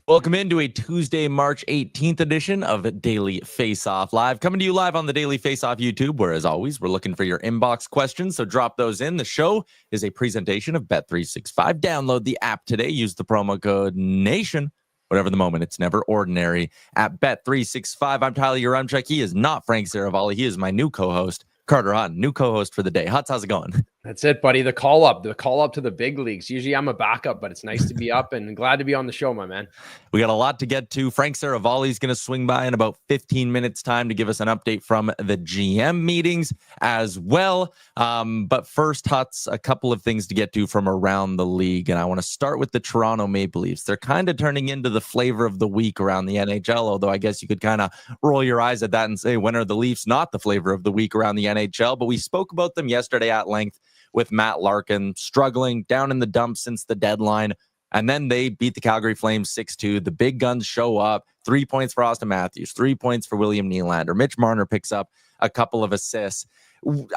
Welcome into a Tuesday, March 18th edition of Daily Faceoff Live. Coming to you live on the Daily Faceoff YouTube, where, as always, we're looking for your inbox questions, so drop those in. The show is a presentation of Bet365. Download the app today. Use the promo code NATION. Whatever the moment, it's never ordinary at Bet365. I'm Tyler Yaremchuk. He is not Frank Seravalli. He is my new co-host, Calder Hutson, new co-host for the day. Hutz, how's it going? That's it, buddy. The call up to the big leagues. Usually I'm a backup, but it's nice to be up and glad to be on the show, my man. We got a lot to get to. Frank Seravalli is going to swing by in about 15 minutes time to give us an update from the GM meetings as well. But first, Hutz, a couple of things to get to from around the league. And I want to start with the Toronto Maple Leafs. They're kind of turning into the flavor of the week around the NHL, although I guess you could kind of roll your eyes at that and say, when are the Leafs not the flavor of the week around the NHL? But we spoke about them yesterday at length with Matt Larkin, struggling down in the dumps since the deadline. And then they beat the Calgary Flames 6-2. The big guns show up. 3 points for Austin Matthews, 3 points for William Nylander. Mitch Marner picks up a couple of assists.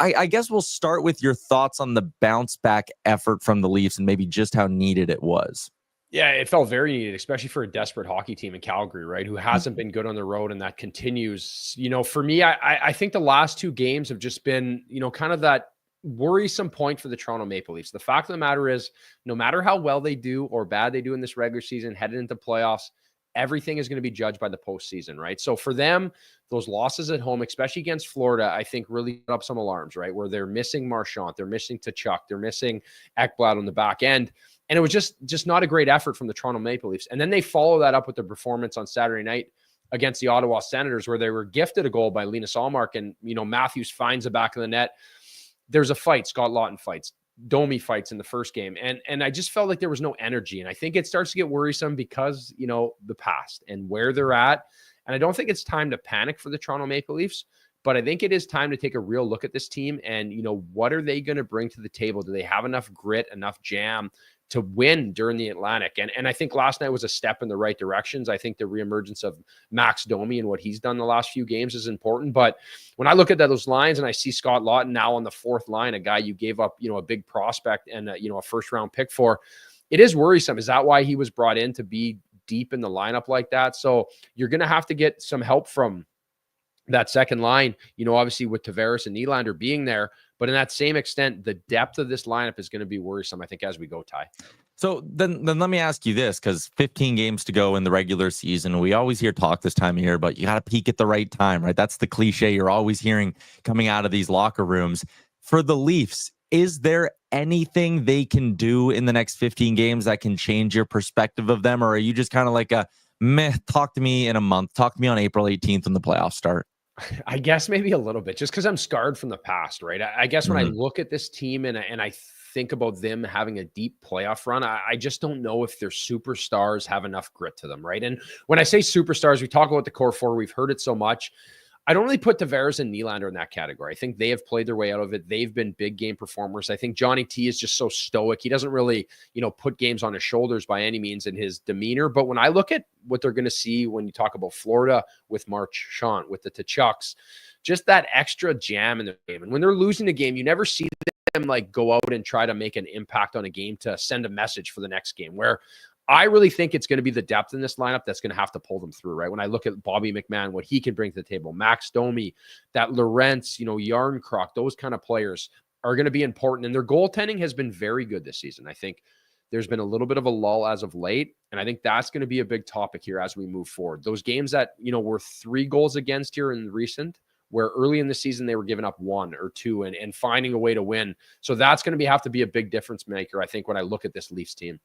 I guess we'll start with your thoughts on the bounce back effort from the Leafs and maybe just how needed it was. Yeah, it felt very needed, especially for a desperate hockey team in Calgary, right? Who hasn't been good on the road, and that continues. You know, for me, I think the last two games have just been, kind of that worrisome point for the Toronto Maple Leafs. The fact of the matter is, no matter how well they do or bad they do in this regular season, headed into playoffs, everything is going to be judged by the postseason, right? So for them, those losses at home, especially against Florida, I think really put up some alarms, right? Where they're missing Marchand, they're missing Tkachuk, they're missing Ekblad on the back end. And it was just not a great effort from the Toronto Maple Leafs. And then they follow that up with their performance on Saturday night against the Ottawa Senators, where they were gifted a goal by Linus Ullmark, and, Matthews finds the back of the net. There's a fight. Scott Laughton fights. Domi fights in the first game. And I just felt like there was no energy. And I think it starts to get worrisome because, the past and where they're at. And I don't think it's time to panic for the Toronto Maple Leafs, but I think it is time to take a real look at this team and, what are they going to bring to the table? Do they have enough grit, enough jam to win during the Atlantic? And I think last night was a step in the right directions. I think the reemergence of Max Domi and what he's done the last few games is important. But when I look at those lines and I see Scott Laughton now on the fourth line, a guy you gave up, a big prospect and, a first round pick for, it is worrisome. Is that why he was brought in, to be deep in the lineup like that? So you're going to have to get some help from that second line, obviously with Tavares and Nylander being there. But in that same extent, the depth of this lineup is going to be worrisome, I think, as we go, Ty. So then let me ask you this, because 15 games to go in the regular season. We always hear talk this time of year, but you got to peak at the right time, right? That's the cliche you're always hearing coming out of these locker rooms. For the Leafs, is there anything they can do in the next 15 games that can change your perspective of them? Or are you just kind of like talk to me in a month, talk to me on April 18th when the playoffs start? I guess maybe a little bit, just because I'm scarred from the past, right? I guess when I look at this team and I think about them having a deep playoff run, I just don't know if their superstars have enough grit to them, right? And when I say superstars, we talk about the core four. We've heard it so much. I don't really put Tavares and Nylander in that category. I think they have played their way out of it. They've been big game performers. I think Johnny T is just so stoic. He doesn't really, put games on his shoulders by any means in his demeanor. But when I look at what they're going to see when you talk about Florida with Marchand, with the Tkachuks, just that extra jam in the game. And when they're losing a game, you never see them go out and try to make an impact on a game to send a message for the next game, where I really think it's going to be the depth in this lineup that's going to have to pull them through, right? When I look at Bobby McMahon, what he can bring to the table, Max Domi, that Lorentz, Yarncroc, those kind of players are going to be important. And their goaltending has been very good this season. I think there's been a little bit of a lull as of late, and I think that's going to be a big topic here as we move forward. Those games that, were 3 goals against here in recent, where early in the season they were giving up 1 or 2 and finding a way to win. So that's going to have to be a big difference maker, I think, when I look at this Leafs team.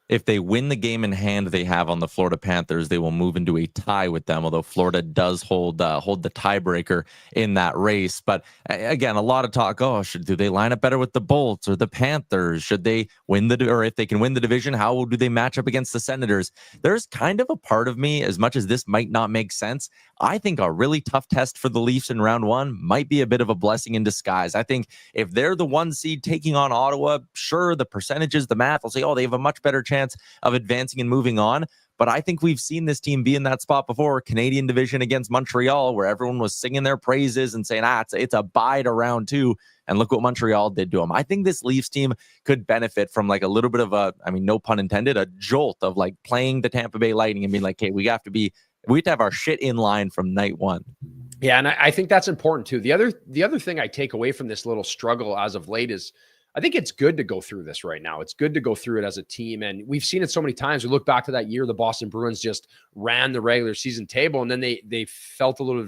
If they win the game in hand they have on the Florida Panthers, they will move into a tie with them, although Florida does hold the tiebreaker in that race. But again, a lot of talk, do they line up better with the Bolts or the Panthers? Should they win or if they can win the division, how do they match up against the Senators? There's kind of a part of me, as much as this might not make sense, I think a really tough test for the Leafs in round 1 might be a bit of a blessing in disguise. I think if they're the 1 seed taking on Ottawa, sure, the percentages, the math will say, they have a much better chance of advancing and moving on. But I think we've seen this team be in that spot before. Canadian division against Montreal, where everyone was singing their praises and saying, it's a bye to round 2. And look what Montreal did to them. I think this Leafs team could benefit from like a little bit of a, I mean, no pun intended, a jolt of like playing the Tampa Bay Lightning and being like, hey, we have to have our shit in line from night one. Yeah, and I think that's important too. The other thing I take away from this little struggle as of late is I think it's good to go through this right now. It's good to go through it as a team. And we've seen it so many times. We look back to that year, the Boston Bruins just ran the regular season table, and then they felt a little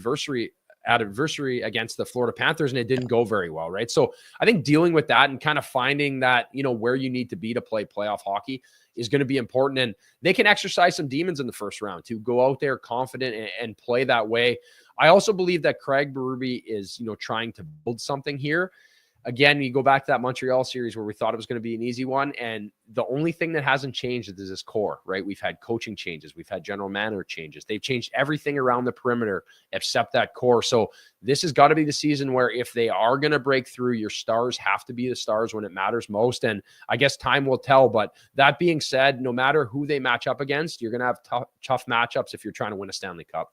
adversary against the Florida Panthers, and it didn't go very well, right? So I think dealing with that and kind of finding that, where you need to be to play playoff hockey is going to be important. And they can exercise some demons in the first round to go out there confident and play that way. I also believe that Craig Berube is, trying to build something here. Again, you go back to that Montreal series where we thought it was going to be an easy one. And the only thing that hasn't changed is this core, right? We've had coaching changes. We've had general manager changes. They've changed everything around the perimeter except that core. So this has got to be the season where if they are going to break through, your stars have to be the stars when it matters most. And I guess time will tell. But that being said, no matter who they match up against, you're going to have tough matchups if you're trying to win a Stanley Cup.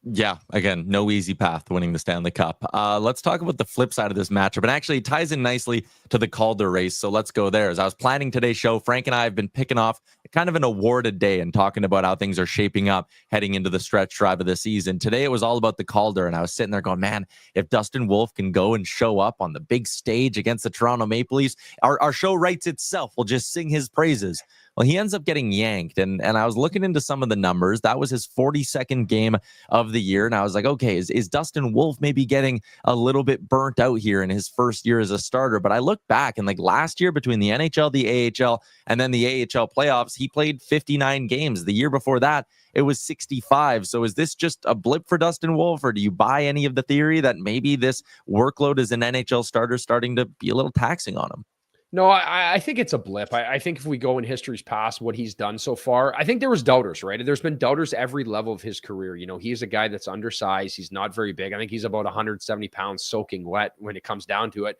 Yeah, again, no easy path to winning the Stanley Cup. Let's talk about the flip side of this matchup. And actually, it ties in nicely to the Calder race. So let's go there. As I was planning today's show, Frank and I have been picking off kind of an awarded day and talking about how things are shaping up heading into the stretch drive of the season. Today, it was all about the Calder. And I was sitting there going, man, if Dustin Wolf can go and show up on the big stage against the Toronto Maple Leafs, our show writes itself. We'll just sing his praises. Well, he ends up getting yanked, and I was looking into some of the numbers. That was his 42nd game of the year, and I was like, okay, is Dustin Wolf maybe getting a little bit burnt out here in his first year as a starter? But I look back, and like last year between the NHL, the AHL, and then the AHL playoffs, he played 59 games. The year before that, it was 65. So is this just a blip for Dustin Wolf, or do you buy any of the theory that maybe this workload as an NHL starter starting to be a little taxing on him? No, I think it's a blip. I think if we go in history's past, what he's done so far, I think there was doubters, right? There's been doubters every level of his career. He's a guy that's undersized. He's not very big. I think he's about 170 pounds soaking wet when it comes down to it,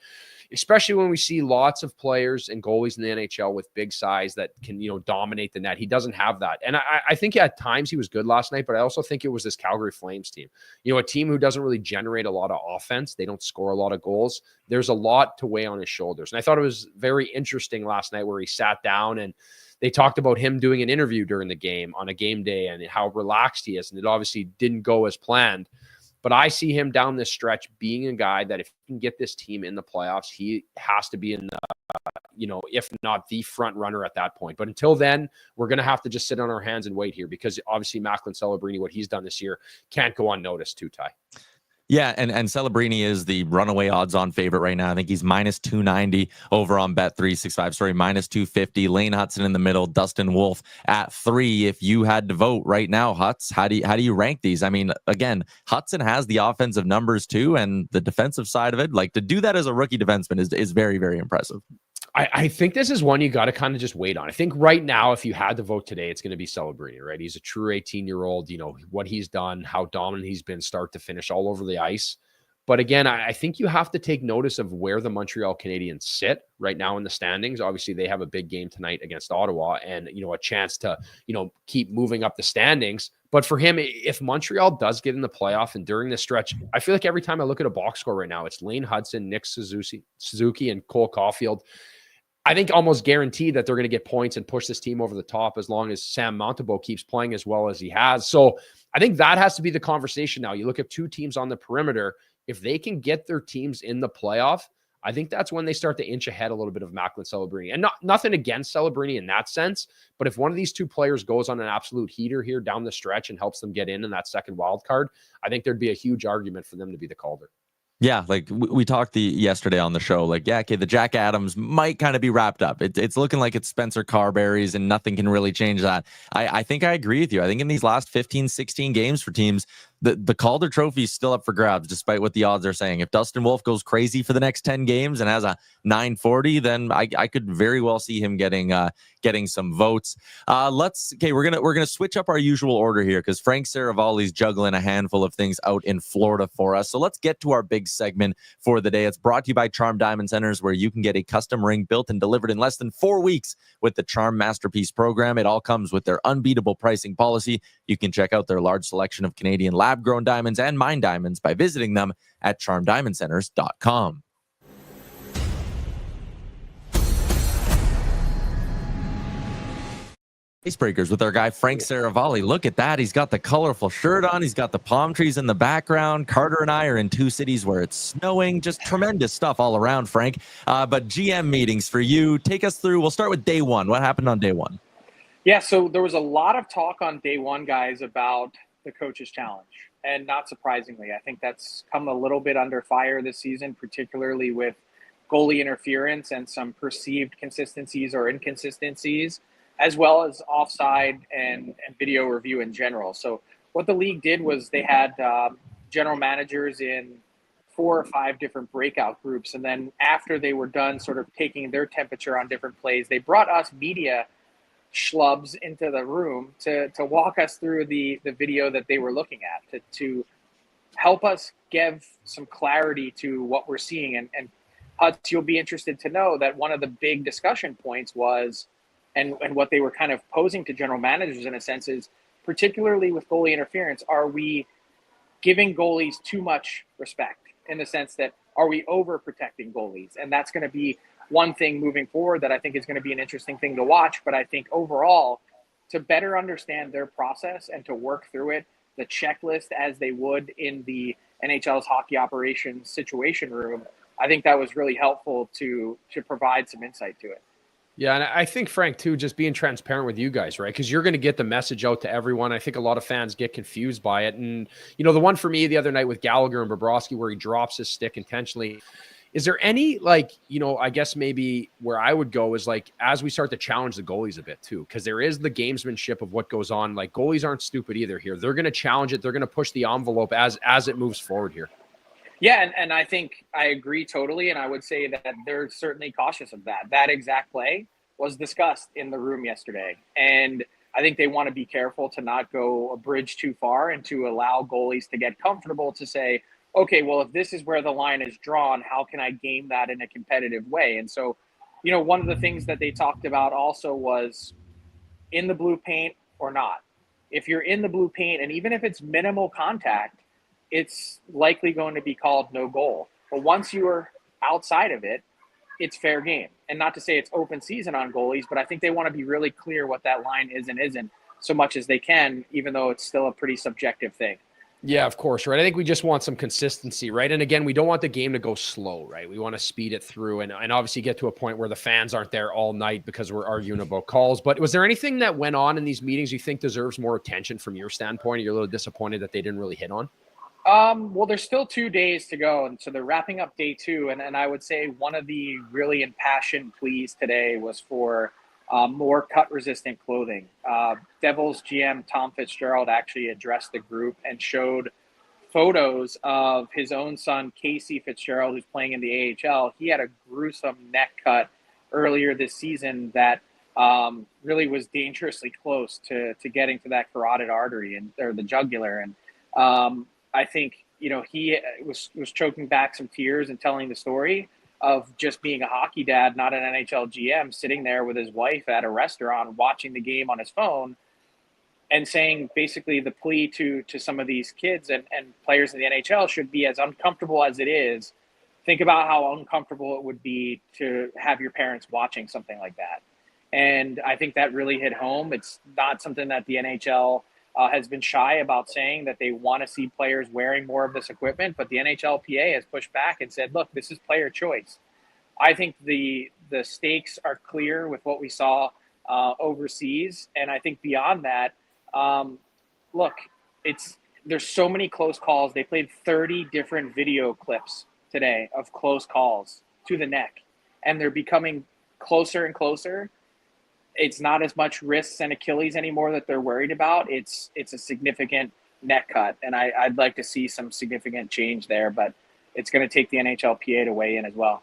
especially when we see lots of players and goalies in the NHL with big size that can, dominate the net. He doesn't have that. And I think at times he was good last night, but I also think it was this Calgary Flames team, a team who doesn't really generate a lot of offense. They don't score a lot of goals. There's a lot to weigh on his shoulders. And I thought it was very interesting last night where he sat down and they talked about him doing an interview during the game on a game day and how relaxed he is. And it obviously didn't go as planned. But I see him down this stretch being a guy that if he can get this team in the playoffs, he has to be in the, if not the front runner at that point. But until then, we're going to have to just sit on our hands and wait here because obviously Macklin Celebrini, what he's done this year, can't go unnoticed too, Ty. Yeah, and Celebrini is the runaway odds-on favorite right now. I think he's minus 290 over on Bet365. Sorry, minus 250. Lane Hutson in the middle. Dustin Wolf at 3. If you had to vote right now, Huts, how do you rank these? I mean, again, Hutson has the offensive numbers too, and the defensive side of it. Like to do that as a rookie defenseman is very, very impressive. I think this is one you got to kind of just wait on. I think right now, if you had to vote today, it's going to be Celebrini, right? He's a true 18-year-old, what he's done, how dominant he's been start to finish all over the ice. But again, I think you have to take notice of where the Montreal Canadiens sit right now in the standings. Obviously, they have a big game tonight against Ottawa and, a chance to, keep moving up the standings. But for him, if Montreal does get in the playoff and during this stretch, I feel like every time I look at a box score right now, it's Lane Hutson, Nick Suzuki, and Cole Caulfield. I think almost guaranteed that they're going to get points and push this team over the top as long as Sam Montembeault keeps playing as well as he has. So I think that has to be the conversation now. You look at two teams on the perimeter. If they can get their teams in the playoff, I think that's when they start to inch ahead a little bit of Macklin Celebrini. And nothing against Celebrini in that sense, but if one of these two players goes on an absolute heater here down the stretch and helps them get in that second wild card, I think there'd be a huge argument for them to be the Calder. Yeah, like we talked yesterday on the show, like, yeah, okay, the Jack Adams might kind of be wrapped up. It's looking like it's Spencer Carberry's and nothing can really change that. I think I agree with you. I think in these last 15, 16 games for teams, the Calder Trophy is still up for grabs, despite what the odds are saying. If Dustin Wolf goes crazy for the next 10 games and has a 940, then I could very well see him getting some votes. We're gonna switch up our usual order here because Frank Seravalli's juggling a handful of things out in Florida for us. So let's get to our big segment for the day. It's brought to you by Charm Diamond Centers, where you can get a custom ring built and delivered in less than 4 weeks with the Charm Masterpiece program. It all comes with their unbeatable pricing policy. You can check out their large selection of Canadian lab-grown diamonds and mine diamonds by visiting them at charmdiamondcenters.com. Icebreakers with our guy Frank Seravalli. Look at that. He's got the colorful shirt on. He's got the palm trees in the background. Carter and I are in two cities where it's snowing. Just tremendous stuff all around, Frank. But GM meetings for you. Take us through. We'll start with day one. What happened on day one? Yeah, so there was a lot of talk on day one, guys, about the coach's challenge. And not surprisingly, I think that's come a little bit under fire this season, particularly with goalie interference and some perceived consistencies or inconsistencies, as well as offside and video review in general. So what the league did was they had general managers in 4 or 5 different breakout groups. And then after they were done sort of taking their temperature on different plays, they brought us media schlubs into the room to walk us through the video that they were looking at, to help us give some clarity to what we're seeing. And Hutz, you'll be interested to know that one of the big discussion points was, and what they were kind of posing to general managers in a sense is, particularly with goalie interference, are we giving goalies too much respect, in the sense that, are we overprotecting goalies? And that's going to be one thing moving forward that I think is going to be an interesting thing to watch. But I think overall, to better understand their process and to work through it, the checklist as they would in the NHL's hockey operations situation room, I think that was really helpful to provide some insight to it. Yeah, and I think, Frank, too, just being transparent with you guys, right? Because you're going to get the message out to everyone. I think a lot of fans get confused by it. And, you know, the one for me the other night with Gallagher and Bobrovsky where he drops his stick intentionally, is there any, like, you know, I guess maybe where I would go is, like, as we start to challenge the goalies a bit too, because there is the gamesmanship of what goes on. Like, goalies aren't stupid either here. They're going to challenge it. They're going to push the envelope as it moves forward here. Yeah, and I think I agree totally. And I would say that they're certainly cautious of that. That exact play was discussed in the room yesterday. And I think they want to be careful to not go a bridge too far and to allow goalies to get comfortable to say, okay, well, if this is where the line is drawn, how can I game that in a competitive way? And so, you know, one of the things that they talked about also was in the blue paint or not. If you're in the blue paint, and even if it's minimal contact, it's likely going to be called no goal. But once you are outside of it, it's fair game. And not to say it's open season on goalies, but I think they want to be really clear what that line is and isn't so much as they can, even though it's still a pretty subjective thing. Yeah, of course, right? I think we just want some consistency, right? And again, we don't want the game to go slow, right? We want to speed it through and obviously get to a point where the fans aren't there all night because we're arguing about calls. But was there anything that went on in these meetings you think deserves more attention from your standpoint? You're a little disappointed that they didn't really hit on? Well, there's still 2 days to go, and so they're wrapping up day 2. And I would say one of the really impassioned pleas today was for more cut-resistant clothing. Devils GM Tom Fitzgerald actually addressed the group and showed photos of his own son, Casey Fitzgerald, who's playing in the AHL. He had a gruesome neck cut earlier this season that really was dangerously close to getting to that carotid artery or the jugular. And I think, you know, he was choking back some tears and telling the story of just being a hockey dad, not an NHL GM, sitting there with his wife at a restaurant, watching the game on his phone and saying basically the plea to some of these kids and players in the NHL should be, as uncomfortable as it is, think about how uncomfortable it would be to have your parents watching something like that. And I think that really hit home. It's not something that the NHL has been shy about saying, that they want to see players wearing more of this equipment, but the NHLPA has pushed back and said, look, this is player choice. I think the stakes are clear with what we saw overseas. And I think beyond that, look, there's so many close calls. They played 30 different video clips today of close calls to the neck, and they're becoming closer and closer. It's not as much wrists and Achilles anymore that they're worried about. It's a significant neck cut, and I'd like to see some significant change there, but it's going to take the NHLPA to weigh in as well.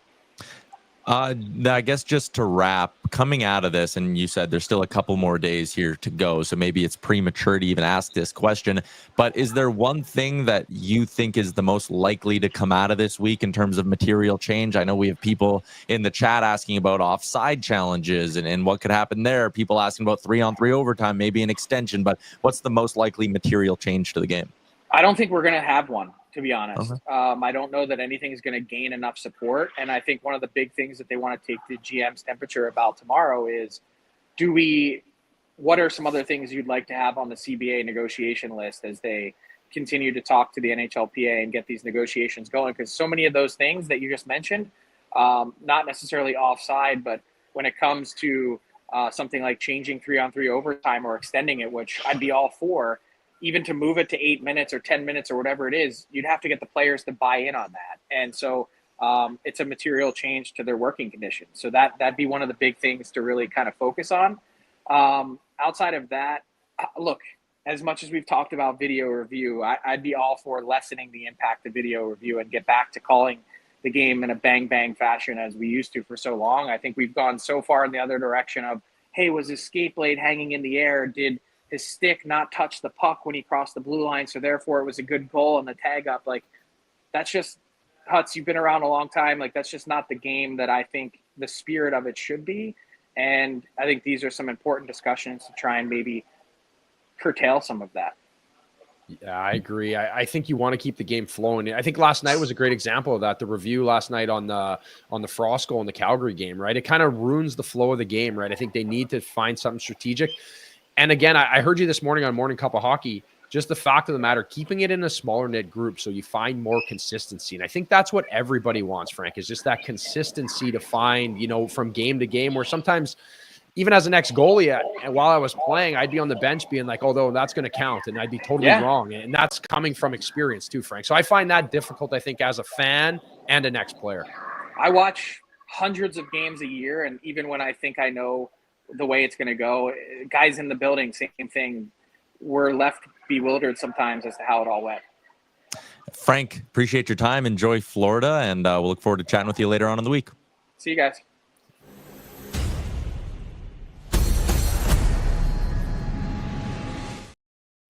I guess just to wrap, coming out of this, and you said there's still a couple more days here to go, so maybe it's premature to even ask this question, but is there one thing that you think is the most likely to come out of this week in terms of material change? I know we have people in the chat asking about offside challenges and what could happen there. People asking about 3-on-3 overtime, maybe an extension, but what's the most likely material change to the game? I don't think we're going to have one, to be honest. Okay. I don't know that anything is going to gain enough support. And I think one of the big things that they want to take the GM's temperature about tomorrow is, do we what are some other things you'd like to have on the CBA negotiation list as they continue to talk to the NHLPA and get these negotiations going? Because so many of those things that you just mentioned, not necessarily offside, but when it comes to something like changing 3-on-3 overtime or extending it, which I'd be all for, even to move it to 8 minutes or 10 minutes or whatever it is, you'd have to get the players to buy in on that. And so it's a material change to their working conditions. So that'd be one of the big things to really kind of focus on. Outside of that, look, as much as we've talked about video review, I'd be all for lessening the impact of video review and get back to calling the game in a bang fashion as we used to for so long. I think we've gone so far in the other direction of, hey, was his skate blade hanging in the air? Did his stick not touch the puck when he crossed the blue line, so therefore it was a good goal and the tag up? Like, that's just, Hutz, you've been around a long time. Like, that's just not the game that I think the spirit of it should be. And I think these are some important discussions to try and maybe curtail some of that. Yeah, I agree. I think you want to keep the game flowing. I think last night was a great example of that. The review last night on the Frost goal in the Calgary game, right? It kind of ruins the flow of the game, right? I think they need to find something strategic. And again, I heard you this morning on Morning Cup of Hockey, just the fact of the matter, keeping it in a smaller knit group so you find more consistency. And I think that's what everybody wants, Frank, is just that consistency to find, from game to game, where sometimes even as an ex-goalie, and while I was playing, I'd be on the bench being like, although that's going to count, and I'd be totally wrong. And that's coming from experience too, Frank. So I find that difficult, I think, as a fan and an ex-player. I watch hundreds of games a year, and even when I think I know the way it's going to go, guys in the building, same thing. We're left bewildered sometimes as to how it all went. Frank, appreciate your time. Enjoy Florida, and we'll look forward to chatting with you later on in the week. See you guys.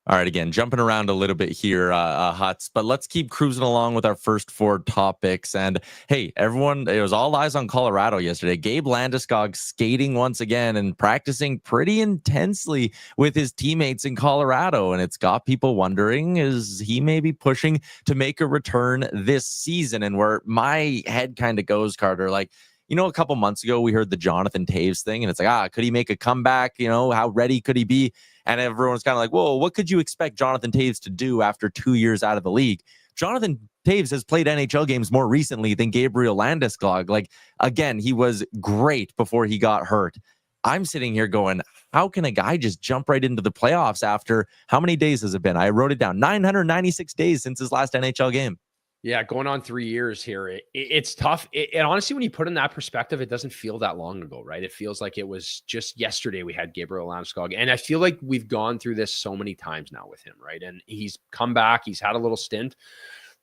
All right, again, jumping around a little bit here, Hutz, but let's keep cruising along with our first four topics. And hey, everyone, it was all eyes on Colorado yesterday. Gabe Landeskog skating once again and practicing pretty intensely with his teammates in Colorado. And it's got people wondering, is he maybe pushing to make a return this season? And where my head kind of goes, Carter, like, a couple months ago, we heard the Jonathan Toews thing, and it's like, could he make a comeback? How ready could he be? And everyone's kind of like, whoa, what could you expect Jonathan Toews to do after 2 years out of the league? Jonathan Toews has played NHL games more recently than Gabriel Landeskog. Like, again, he was great before he got hurt. I'm sitting here going, how can a guy just jump right into the playoffs after how many days has it been? I wrote it down, 996 days since his last NHL game. Yeah, going on 3 years here. It's tough. And honestly, when you put in that perspective, it doesn't feel that long ago, right? It feels like it was just yesterday we had Gabriel Landeskog. And I feel like we've gone through this so many times now with him, right? And he's come back. He's had a little stint.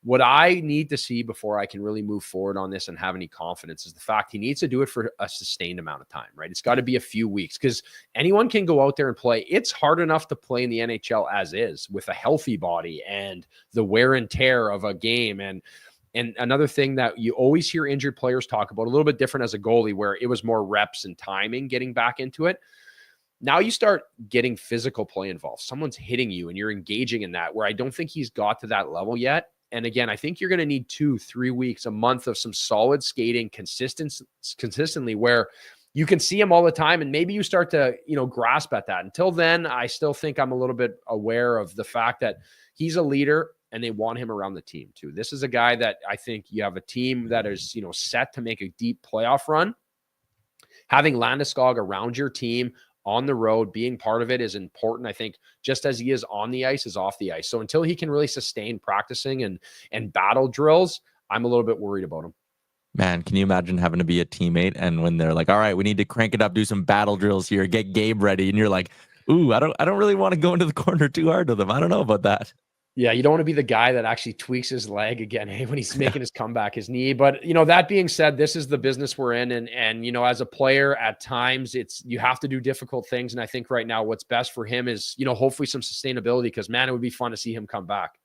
What I need to see before I can really move forward on this and have any confidence is the fact he needs to do it for a sustained amount of time, right? It's got to be a few weeks because anyone can go out there and play. It's hard enough to play in the NHL as is with a healthy body and the wear and tear of a game. And another thing that you always hear injured players talk about, a little bit different as a goalie, where it was more reps and timing getting back into it. Now you start getting physical play involved. Someone's hitting you and you're engaging in that, where I don't think he's got to that level yet. And again, I think you're going to need 2-3 weeks, a month of some solid skating consistently where you can see him all the time. And maybe you start to, grasp at that. Until then, I still think I'm a little bit aware of the fact that he's a leader and they want him around the team too. This is a guy that I think you have a team that is, set to make a deep playoff run. Having Landeskog around your team on the road, being part of it is important. I think just as he is on the ice is off the ice. So until he can really sustain practicing and battle drills, I'm a little bit worried about him. Man, can you imagine having to be a teammate and when they're like, all right, we need to crank it up, do some battle drills here, get Gabe ready. And you're like, ooh, I don't really want to go into the corner too hard with him. I don't know about that. Yeah, you don't want to be the guy that actually tweaks his leg again, when he's making his comeback, his knee. But, that being said, this is the business we're in. And as a player, at times you have to do difficult things. And I think right now what's best for him is, hopefully some sustainability because, man, it would be fun to see him come back.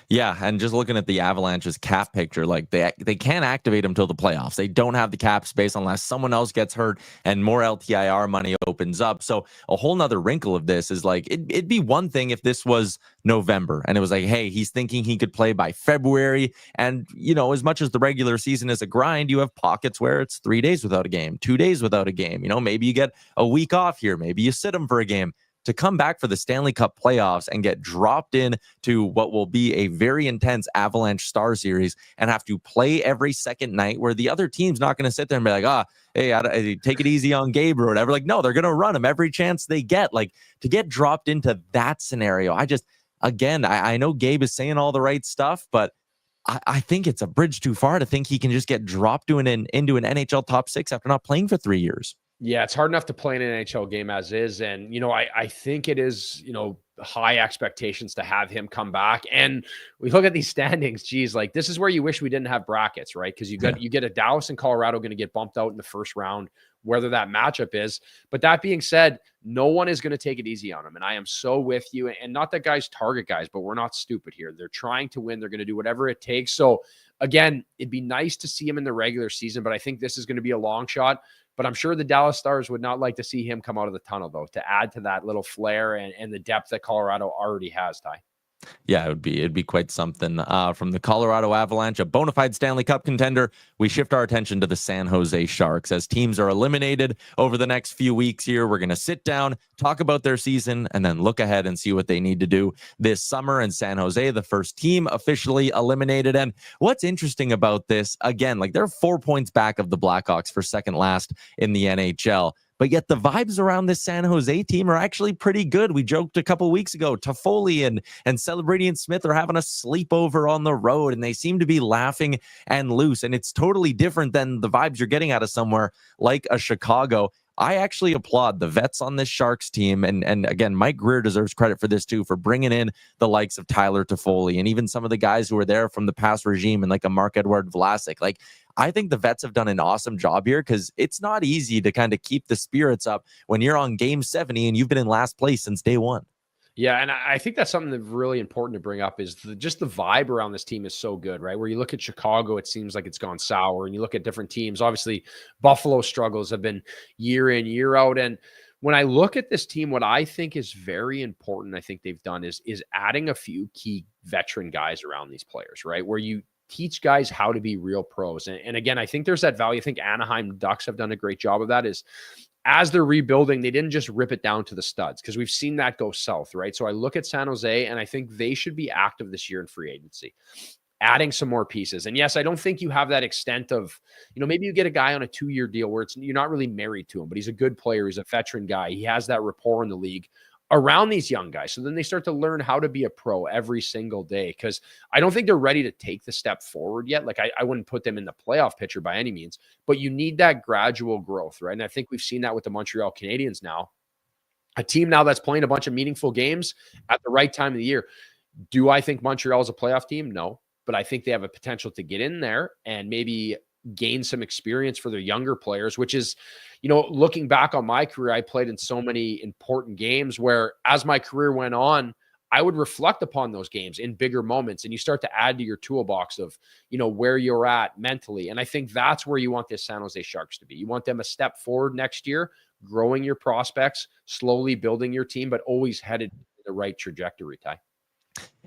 Yeah, and just looking at the Avalanche's cap picture, like they can't activate him till the playoffs. They don't have the cap space unless someone else gets hurt and more LTIR money opens up. So a whole nother wrinkle of this is like it'd be one thing if this was November and it was like, hey, he's thinking he could play by February. And, you know, as much as the regular season is a grind, you have pockets where it's 3 days without a game, 2 days without a game. You know, maybe you get a week off here. Maybe you sit him for a game. To come back for the Stanley Cup playoffs and get dropped in to what will be a very intense Avalanche Star Series and have to play every second night where the other team's not going to sit there and be like, hey, take it easy on Gabe or whatever. Like, no, they're going to run him every chance they get. Like, to get dropped into that scenario, I know Gabe is saying all the right stuff, but I think it's a bridge too far to think he can just get dropped into an NHL top 6 after not playing for 3 years. Yeah, it's hard enough to play an NHL game as is. And, you know, I think it is, you know, high expectations to have him come back. And we look at these standings, geez, like this is where you wish we didn't have brackets, right? Because you get a Dallas and Colorado going to get bumped out in the first round, whether that matchup is. But that being said, no one is going to take it easy on him. And I am so with you. And not that guys target guys, but we're not stupid here. They're trying to win. They're going to do whatever it takes. So again, it'd be nice to see him in the regular season, but I think this is going to be a long shot. But I'm sure the Dallas Stars would not like to see him come out of the tunnel, though, to add to that little flair and the depth that Colorado already has, Ty. Yeah, it'd be quite something. From the Colorado Avalanche, a bona fide Stanley Cup contender, we shift our attention to the San Jose Sharks. As teams are eliminated over the next few weeks here, we're going to sit down, talk about their season, and then look ahead and see what they need to do this summer. In San Jose, the first team officially eliminated. And what's interesting about this, again, like they're 4 points back of the Blackhawks for second last in the NHL. But yet the vibes around this San Jose team are actually pretty good. We joked a couple weeks ago, Toffoli and Celebrini and Smith are having a sleepover on the road, and they seem to be laughing and loose. And it's totally different than the vibes you're getting out of somewhere like a Chicago. I actually applaud the vets on this Sharks team. And again, Mike Grier deserves credit for this too, for bringing in the likes of Tyler Toffoli and even some of the guys who were there from the past regime and like a Marc-Edouard Vlasic. Like, I think the vets have done an awesome job here because it's not easy to kind of keep the spirits up when you're on game 70 and you've been in last place since day one. Yeah, and I think that's something that's really important to bring up is just the vibe around this team is so good, right? Where you look at Chicago, it seems like it's gone sour, and you look at different teams. Obviously, Buffalo struggles have been year in, year out. And when I look at this team, what I think is very important, I think they've done is adding a few key veteran guys around these players, right? Where you teach guys how to be real pros. And again, I think there's that value. I think Anaheim Ducks have done a great job of that is as they're rebuilding, they didn't just rip it down to the studs because we've seen that go south, right? So I look at San Jose and I think they should be active this year in free agency, adding some more pieces. And yes, I don't think you have that extent of, you know, maybe you get a guy on a 2-year deal where you're not really married to him, but he's a good player. He's a veteran guy. He has that rapport in the league around these young guys. So then they start to learn how to be a pro every single day because I don't think they're ready to take the step forward yet. Like I wouldn't put them in the playoff picture by any means, but you need that gradual growth, right? And I think we've seen that with the Montreal Canadiens now, a team now that's playing a bunch of meaningful games at the right time of the year. Do I think Montreal is a playoff team? No, but I think they have a potential to get in there and maybe gain some experience for their younger players, which is, you know, looking back on my career, I played in so many important games where as my career went on, I would reflect upon those games in bigger moments and you start to add to your toolbox of, you know, where you're at mentally. And I think that's where you want this San Jose Sharks to be. You want them a step forward next year, growing your prospects, slowly building your team, but always headed in the right trajectory, Ty.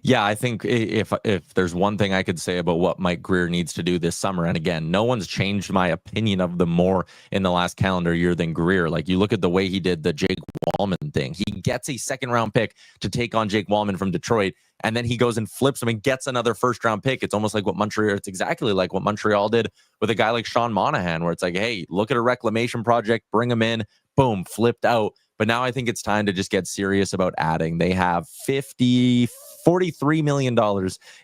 Yeah, I think if there's one thing I could say about what Mike Grier needs to do this summer, and again, no one's changed my opinion of them more in the last calendar year than Grier. Like you look at the way he did the Jake Wallman thing. He gets a second-round pick to take on Jake Wallman from Detroit, and then he goes and flips him and gets another first-round pick. It's almost like it's exactly like what Montreal did with a guy like Sean Monahan, where it's like, hey, look at a reclamation project, bring him in, boom, flipped out. But now I think it's time to just get serious about adding. They have $43 million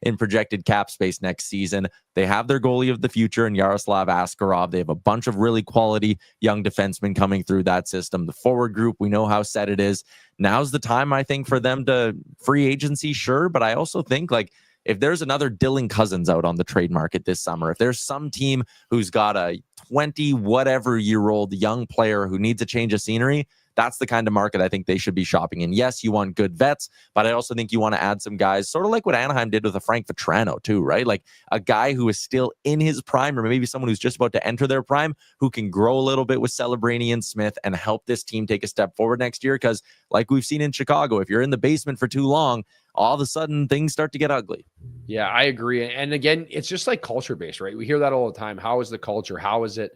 in projected cap space next season. They have their goalie of the future in Yaroslav Askarov. They have a bunch of really quality young defensemen coming through that system. The forward group, we know how set it is. Now's the time, I think, for them to free agency, sure. But I also think, like, if there's another Dylan Cousins out on the trade market this summer, if there's some team who's got a 20-whatever-year-old young player who needs a change of scenery, That's the kind of market I think they should be shopping in. Yes, you want good vets, but I also think you want to add some guys, sort of like what Anaheim did with a Frank Vetrano too, right? Like a guy who is still in his prime, or maybe someone who's just about to enter their prime, who can grow a little bit with Celebrini and Smith and help this team take a step forward next year. Because like we've seen in Chicago, if you're in the basement for too long, all of a sudden things start to get ugly. Yeah, I agree. And again, it's just like culture based, right? We hear that all the time. How is the culture? How is it?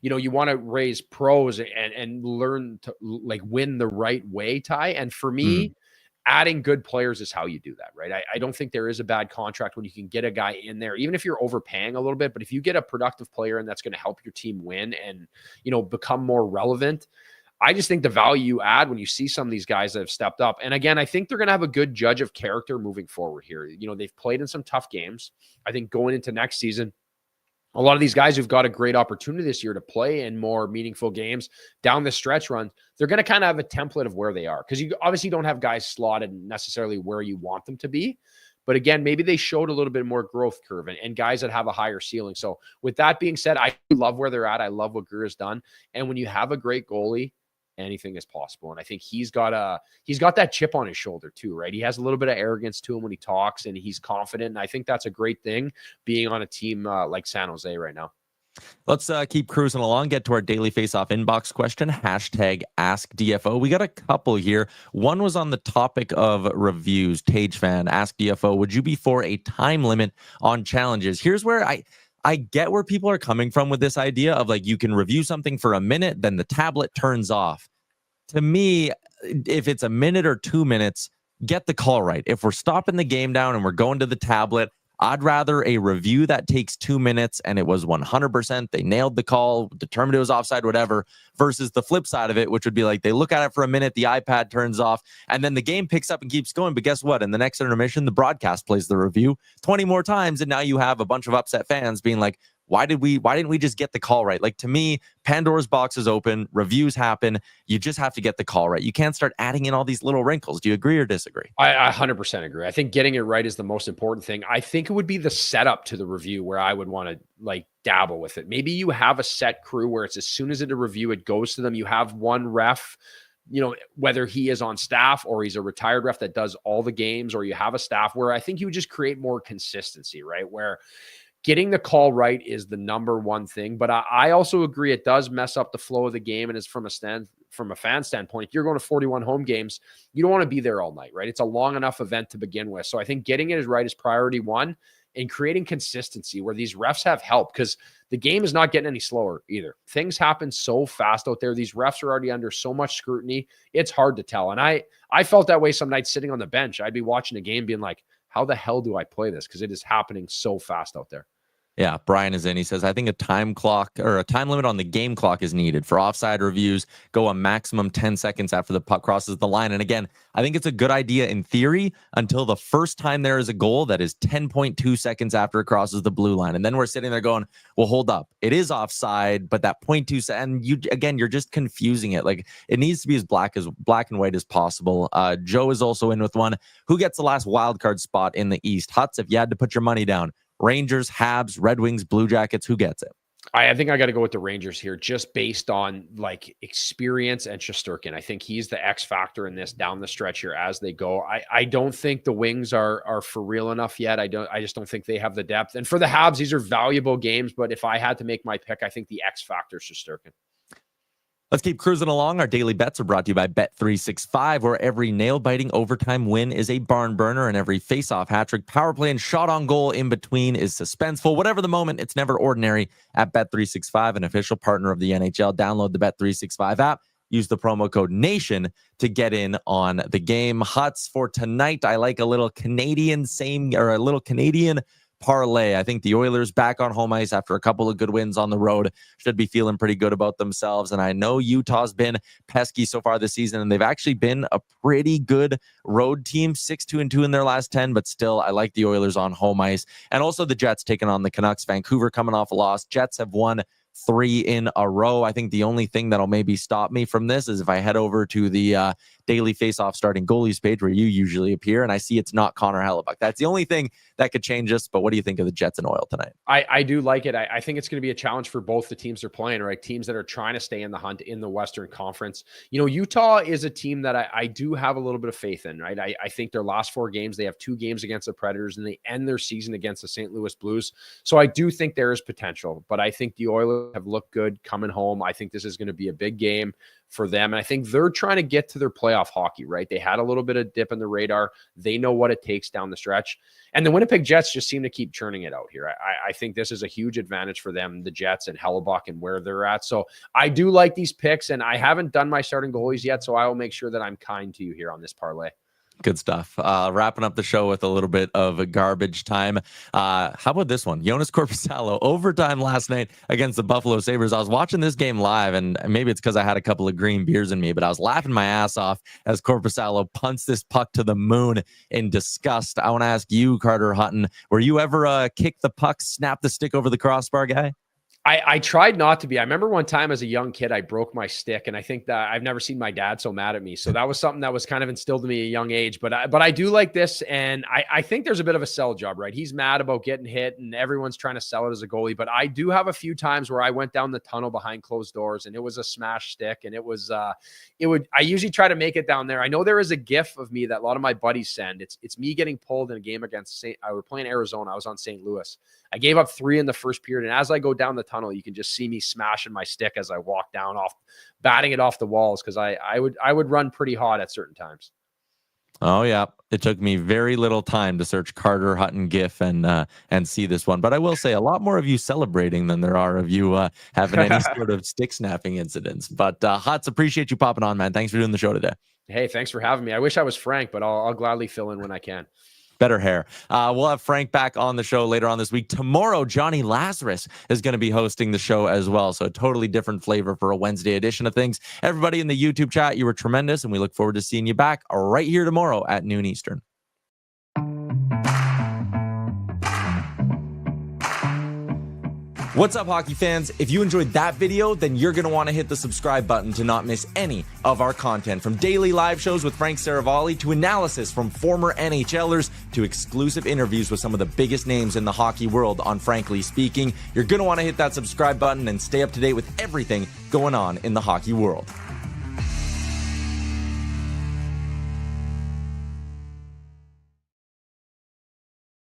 You want to raise pros and learn to like win the right way, Ty. And for me, adding good players is how you do that, right? I don't think there is a bad contract when you can get a guy in there, even if you're overpaying a little bit. But if you get a productive player and that's going to help your team win and, become more relevant, I just think the value you add when you see some of these guys that have stepped up. And again, I think they're going to have a good judge of character moving forward here. They've played in some tough games. I think going into next season, a lot of these guys who've got a great opportunity this year to play in more meaningful games down the stretch run, they're going to kind of have a template of where they are. Because you obviously don't have guys slotted necessarily where you want them to be. But again, maybe they showed a little bit more growth curve and guys that have a higher ceiling. So with that being said, I love where they're at. I love what Greer has done. And when you have a great goalie, anything is possible. And I think he's got that chip on his shoulder too, right? He has a little bit of arrogance to him when he talks and he's confident. And I think that's a great thing being on a team like San Jose right now. Let's keep cruising along, get to our daily face-off inbox question, #AskDFO. We got a couple here. One was on the topic of reviews. Tage fan, AskDFO, would you be for a time limit on challenges? Here's where I get where people are coming from with this idea of like, you can review something for a minute, then the tablet turns off. To me, if it's a minute or 2 minutes, get the call right. If we're stopping the game down and we're going to the tablet, I'd rather a review that takes 2 minutes and it was 100%, they nailed the call, determined it was offside, whatever, versus the flip side of it, which would be like they look at it for a minute, the iPad turns off, and then the game picks up and keeps going. But guess what? In the next intermission, the broadcast plays the review 20 more times, and now you have a bunch of upset fans being like, why didn't we just get the call right? Like, to me, Pandora's box is open, reviews happen. You just have to get the call right. You can't start adding in all these little wrinkles. Do you agree or disagree? I 100% agree. I think getting it right is the most important thing. I think it would be the setup to the review where I would want to like dabble with it. Maybe you have a set crew where it's as soon as it's a review, it goes to them. You have one ref, whether he is on staff or he's a retired ref that does all the games, or you have a staff where I think you would just create more consistency, right? Where getting the call right is the number one thing. But I also agree it does mess up the flow of the game. And it's from a fan standpoint, if you're going to 41 home games, you don't want to be there all night, right? It's a long enough event to begin with. So I think getting it right is priority one, and creating consistency where these refs have help, because the game is not getting any slower either. Things happen so fast out there. These refs are already under so much scrutiny. It's hard to tell. And I felt that way some nights sitting on the bench. I'd be watching a game being like, how the hell do I play this? Because it is happening so fast out there. Yeah, Brian is in. He says, I think a time clock or a time limit on the game clock is needed for offside reviews. Go a maximum 10 seconds after the puck crosses the line. And again, I think it's a good idea in theory until the first time there is a goal that is 10.2 seconds after it crosses the blue line. And then we're sitting there going, well, hold up. It is offside, but that 0.2 and you're just confusing it. Like, it needs to be as black and white as possible. Joe is also in with one. Who gets the last wild card spot in the East? Hutz, if you had to put your money down, Rangers, Habs, Red Wings, Blue Jackets, who gets it? I think I got to go with the Rangers here, just based on like experience and Shesterkin. I think he's the X factor in this down the stretch here as they go. I don't think the Wings are for real enough yet. I just don't think they have the depth. And for the Habs, these are valuable games. But if I had to make my pick, I think the X factor is Shesterkin. Let's keep cruising along. Our daily bets are brought to you by Bet365, where every nail-biting overtime win is a barn burner and every face-off, hat-trick, power play, and shot on goal in between is suspenseful. Whatever the moment, it's never ordinary at Bet365, an official partner of the NHL. Download the Bet365 app. Use the promo code NATION to get in on the game. Huts for tonight, I like a little Canadian parlay. I think the Oilers back on home ice after a couple of good wins on the road should be feeling pretty good about themselves. And I know Utah's been pesky so far this season, and they've actually been a pretty good road team, 6-2-2 in their last 10, but still I like the Oilers on home ice. And also the Jets taking on the Canucks. Vancouver coming off a loss. Jets have won 3 in a row. I think the only thing that'll maybe stop me from this is if I head over to the daily Faceoff starting goalies page where you usually appear and I see it's not Connor Hellebuck. That's the only thing that could change us. But what do you think of the Jets and Oil tonight? I do like it. I think it's going to be a challenge for both the teams they're playing, right? Teams that are trying to stay in the hunt in the Western Conference. You know, Utah is a team that I do have a little bit of faith in, right? I think their last 4 games, they have 2 games against the Predators and they end their season against the St. Louis Blues. So I do think there is potential, but I think the Oilers have looked good coming home. I think this is going to be a big game for them. And I think they're trying to get to their playoff hockey, right? They had a little bit of dip in the radar. They know what it takes down the stretch. And the Winnipeg Jets just seem to keep churning it out here. I think this is a huge advantage for them, the Jets and Hellebuck and where they're at. So I do like these picks, and I haven't done my starting goalies yet, so I will make sure that I'm kind to you here on this parlay. Good stuff. Wrapping up the show with a little bit of a garbage time. How about this one? Jonas Korpisalo, overtime last night against the Buffalo Sabres. I was watching this game live, and maybe it's because I had a couple of green beers in me, but I was laughing my ass off as Korpisalo punts this puck to the moon in disgust. I want to ask you, Carter Hutton, were you ever kick the puck, snap the stick over the crossbar guy? I tried not to be. I remember one time as a young kid, I broke my stick, and I think that I've never seen my dad so mad at me. So that was something that was kind of instilled in me at a young age. But I do like this, and I think there's a bit of a sell job, right? He's mad about getting hit, and everyone's trying to sell it as a goalie. But I do have a few times where I went down the tunnel behind closed doors, and it was a smash stick, and I usually try to make it down there. I know there is a GIF of me that a lot of my buddies send. It's me getting pulled in a game against we're playing Arizona. I was on St. Louis. I gave up 3 in the first period, and as I go down the tunnel, you can just see me smashing my stick as I walk down, batting it off the walls, because I would run pretty hot at certain times. Oh yeah, it took me very little time to search Carter Hutton GIF and see this one, but I will say a lot more of you celebrating than there are of you having any sort of stick snapping incidents. But Huts, appreciate you popping on, man. Thanks for doing the show today. Hey, thanks for having me. I wish I was Frank, but I'll gladly fill in when I can. Better hair. We'll have Frank back on the show later on this week. Tomorrow, Johnny Lazarus is going to be hosting the show as well. So a totally different flavor for a Wednesday edition of things. Everybody in the YouTube chat, you were tremendous, and we look forward to seeing you back right here tomorrow at noon Eastern. What's up, hockey fans? If you enjoyed that video, then you're going to want to hit the subscribe button to not miss any of our content. From daily live shows with Frank Seravalli to analysis from former NHLers to exclusive interviews with some of the biggest names in the hockey world on Frankly Speaking. You're going to want to hit that subscribe button and stay up to date with everything going on in the hockey world.